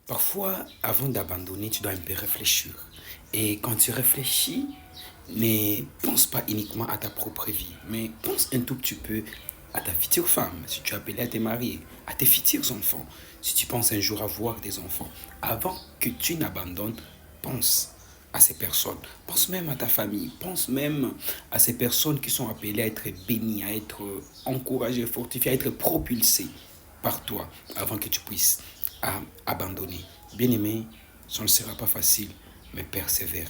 Parfois, avant d'abandonner, tu dois un peu réfléchir. Et quand tu réfléchis, ne pense pas uniquement à ta propre vie, mais pense un tout petit peu à ta future femme, si tu es appelé à te marier, à tes futurs enfants, si tu penses un jour avoir des enfants. Avant que tu n'abandonnes, pense à ces personnes. Pense même à ta famille. Pense même à ces personnes qui sont appelées à être bénies, à être encouragées, fortifiées, à être propulsées par toi avant que tu puisses abandonner. Bien-aimé, ça ne sera pas facile, mais persévère.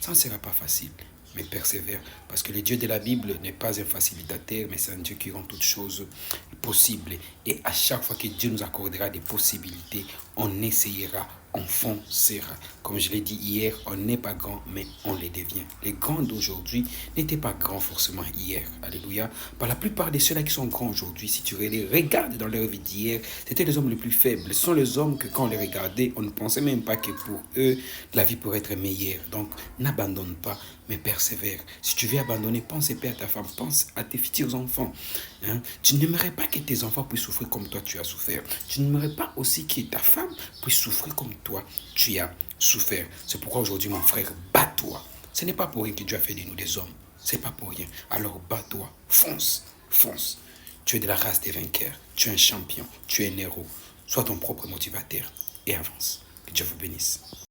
Ça ne sera pas facile, mais persévère. Parce que le Dieu de la Bible n'est pas un facilitateur, mais c'est un Dieu qui rend toutes choses possibles. Et à chaque fois que Dieu nous accordera des possibilités, on essayera, on foncera. Comme je l'ai dit hier, on n'est pas grand, mais on les devient. Les grands d'aujourd'hui n'étaient pas grands forcément hier. Alléluia. Par la plupart de ceux-là qui sont grands aujourd'hui, si tu les regardes dans leur vie d'hier, c'était les hommes les plus faibles. Ce sont les hommes que quand on les regardait, on ne pensait même pas que pour eux, la vie pourrait être meilleure. Donc, n'abandonne pas, mais persévère. Si tu veux abandonner, pense et à ta femme, pense à tes futurs enfants. Hein? Tu n'aimerais pas que tes enfants puissent souffrir comme toi tu as souffert. Tu n'aimerais pas aussi que ta femme puisse souffrir comme toi tu as souffert. C'est pourquoi aujourd'hui, mon frère, bats-toi. Ce n'est pas pour rien que Dieu a fait de nous des hommes. C'est pas pour rien. Alors bats-toi, fonce, fonce. Tu es de la race des vainqueurs. Tu es un champion. Tu es un héros. Sois ton propre motivateur et avance. Que Dieu vous bénisse.